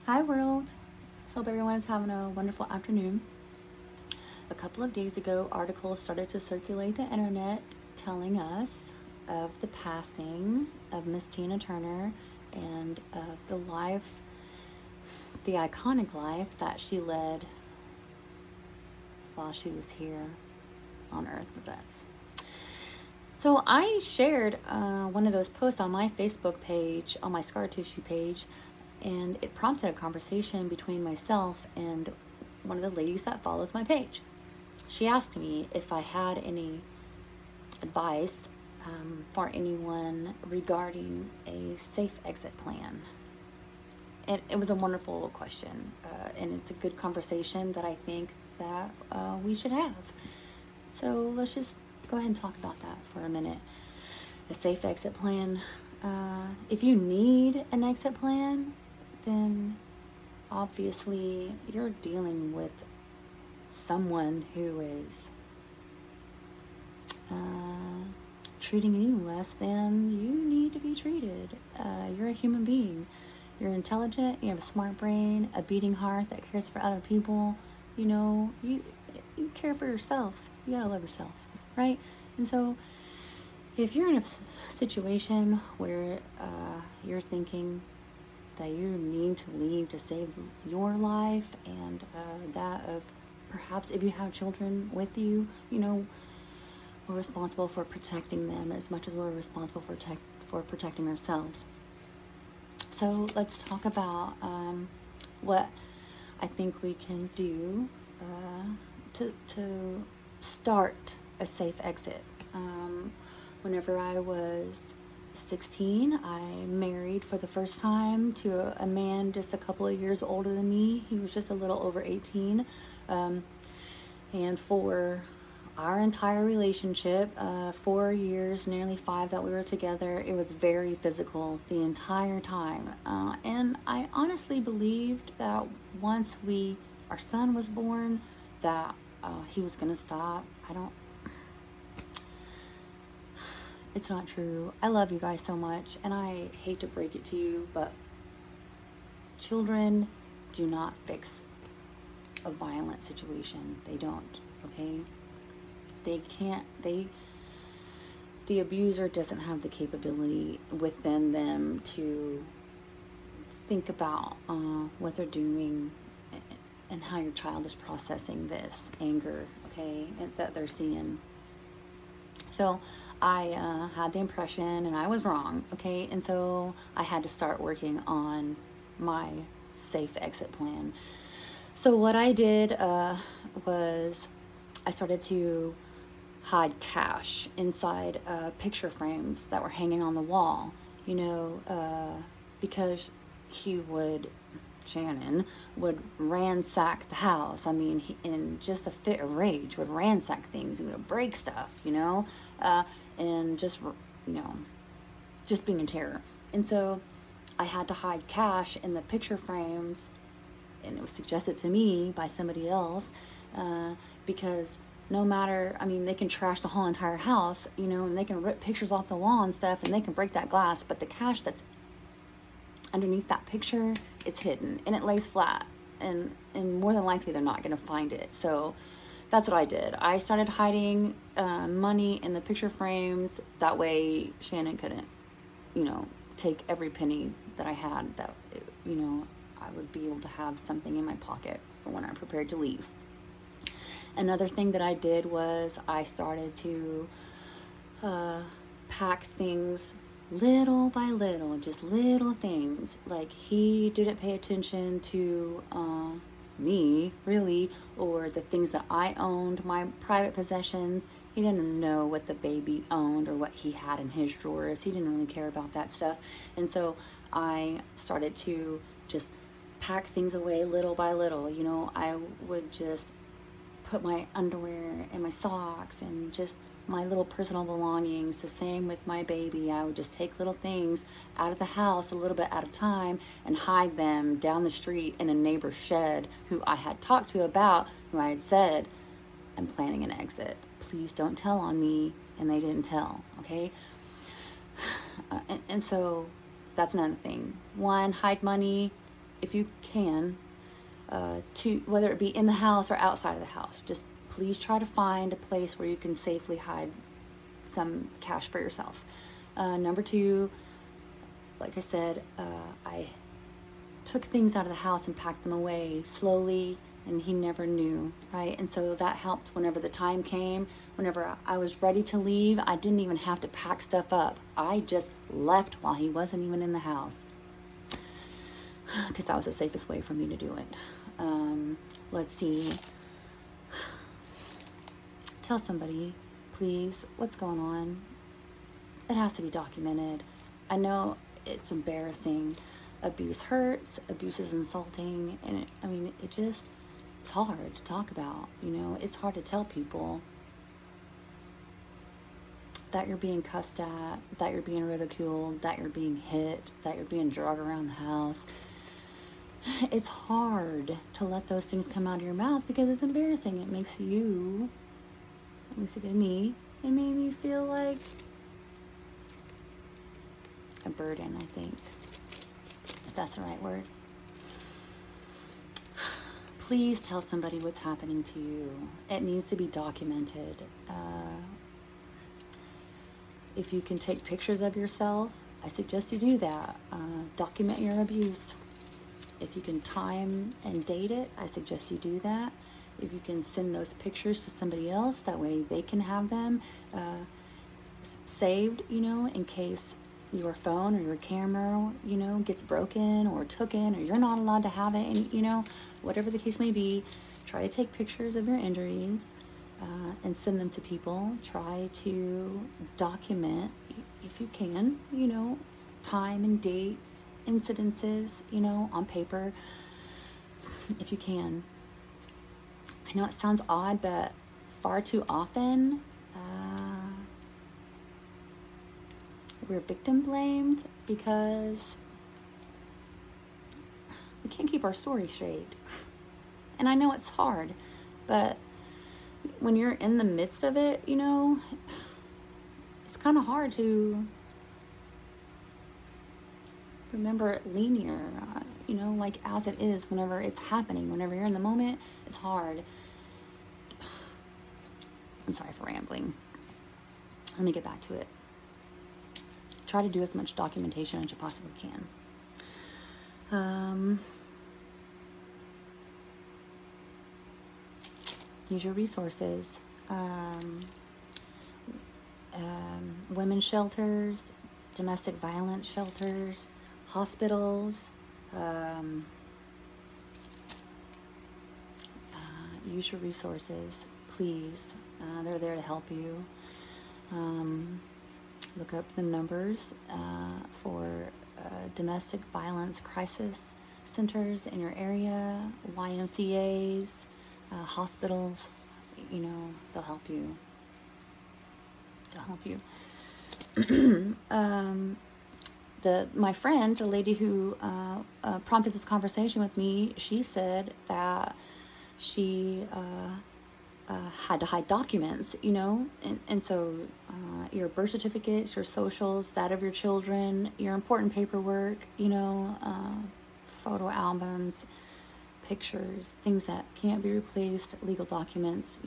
Hi, world. Hope everyone is having a wonderful afternoon. A couple of days ago, articles started to circulate the internet telling us of the passing of Miss Tina Turner and of the life, the iconic life that she led while she was here on Earth with us. So I shared one of those posts on my Facebook page, on my scar tissue page, and it prompted a conversation between myself and one of the ladies that follows my page. She asked me if I had any advice for anyone regarding a safe exit plan. And it was a wonderful question, and it's a good conversation that I think that we should have. So let's just go ahead and talk about that for a minute. A safe exit plan. If you need an exit plan, then obviously you're dealing with someone who is treating you less than you need to be treated. You're a human being. You're intelligent. You have a smart brain, a beating heart that cares for other people. You know, you care for yourself. You gotta love yourself, right? And so if you're in a situation where you're thinking that you need to leave to save your life and that of perhaps if you have children with you, you know, we're responsible for protecting them as much as we're responsible for protecting ourselves. So let's talk about what I think we can do to start a safe exit. Whenever I was 16, I married for the first time to a man just a couple of years older than me. He was just a little over 18. And for our entire relationship, 4 years, nearly 5 that we were together, it was very physical the entire time. And I honestly believed that once our son was born, that he was gonna stop. It's not true. I love you guys so much, and I hate to break it to you, but children do not fix a violent situation. They don't, okay? They can't, the abuser doesn't have the capability within them to think about what they're doing and how your child is processing this anger, okay, that they're seeing. So I had the impression, and I was wrong, okay? And so I had to start working on my safe exit plan. So what I did was I started to hide cash inside picture frames that were hanging on the wall, you know, because Shannon would ransack the house. I mean, he, in just a fit of rage, would ransack things. He would break stuff, you know, and just, you know, just being a terror. And so I had to hide cash in the picture frames, and it was suggested to me by somebody else because no matter, I mean, they can trash the whole entire house, you know, and they can rip pictures off the wall and stuff, and they can break that glass, but the cash that's underneath that picture, it's hidden and it lays flat, and more than likely they're not going to find it. So that's what I did. I started hiding money in the picture frames. That way Shannon couldn't, you know, take every penny that I had. That, you know, I would be able to have something in my pocket for when I'm prepared to leave. Another thing that I did was I started to pack things little by little, just little things. Like, he didn't pay attention to me, really, or the things that I owned, my private possessions. He didn't know what the baby owned or what he had in his drawers. He didn't really care about that stuff. And so I started to just pack things away little by little. You know, I would just put my underwear and my socks and just my little personal belongings. The same with my baby. I would just take little things out of the house a little bit at a time and hide them down the street in a neighbor's shed who I had talked to about, who I had said, I'm planning an exit. Please don't tell on me. And they didn't tell, okay? And so that's another thing. One, hide money. if you can, to whether it be in the house or outside of the house, just please try to find a place where you can safely hide some cash for yourself. Number two, like I said, I took things out of the house and packed them away slowly, and he never knew, right? And so that helped whenever the time came, whenever I was ready to leave. I didn't even have to pack stuff up. I just left while he wasn't even in the house, because that was the safest way for me to do it. Let's see. Tell somebody, please, what's going on. It has to be documented. I know it's embarrassing. Abuse hurts. Abuse is insulting. And it's hard to talk about. It's hard to tell people that you're being cussed at, that you're being ridiculed, that you're being hit, that you're being dragged around the house. It's hard to let those things come out of your mouth because it's embarrassing. It makes you, at least it did me, it made me feel like a burden, I think, if that's the right word. Please tell somebody what's happening to you. It needs to be documented. If you can take pictures of yourself, I suggest you do that. Document your abuse. If you can time and date it, I suggest you do that. If you can send those pictures to somebody else, that way they can have them saved, in case your phone or your camera, gets broken or taken, or you're not allowed to have it, and, whatever the case may be, try to take pictures of your injuries and send them to people. Try to document, if you can, time and dates, incidences, on paper, if you can. I know it sounds odd, but far too often we're victim blamed because we can't keep our story straight. And I know it's hard, but when you're in the midst of it, it's kind of hard to remember it linear, like as it is whenever it's happening. Whenever you're in the moment, it's hard. I'm sorry for rambling. Let me get back to it. Try to do as much documentation as you possibly can. Use your resources. Women's shelters, domestic violence shelters, hospitals. Use your resources, please. They're there to help you. Look up the numbers for domestic violence crisis centers in your area, YMCAs, hospitals. They'll help you. My friend, the lady who prompted this conversation with me, she said that she had to hide documents, and so your birth certificates, your socials, that of your children, your important paperwork, photo albums, pictures, things that can't be replaced, legal documents,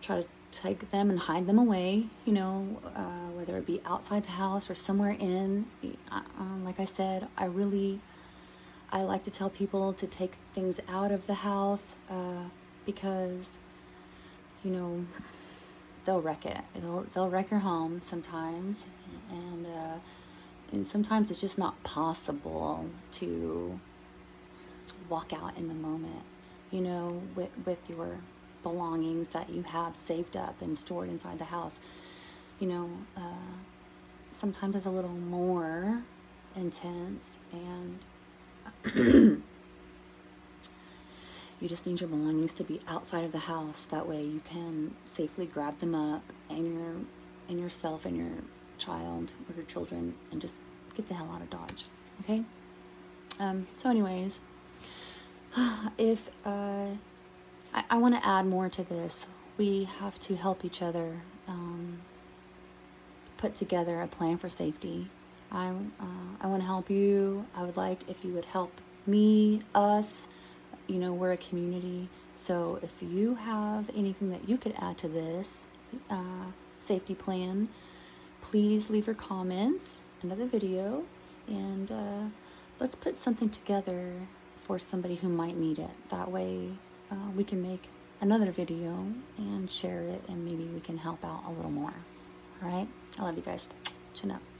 try to take them and hide them away, whether it be outside the house or somewhere in. Like I said, I like to tell people to take things out of the house because, they'll wreck it. They'll wreck your home sometimes, and sometimes it's just not possible to walk out in the moment, with your belongings that you have saved up and stored inside the house. Sometimes it's a little more intense, and you just need your belongings to be outside of the house. That way you can safely grab them up, and yourself and your child or your children, and just get the hell out of Dodge. Okay? So anyways, if I want to add more to this. We have to help each other put together a plan for safety. I want to help you. I would like if you would help me, us. You know, we're a community. So if you have anything that you could add to this safety plan, please leave your comments under the video, and let's put something together for somebody who might need it. That way we can make another video and share it, and maybe we can help out a little more. All right? I love you guys. Chin up.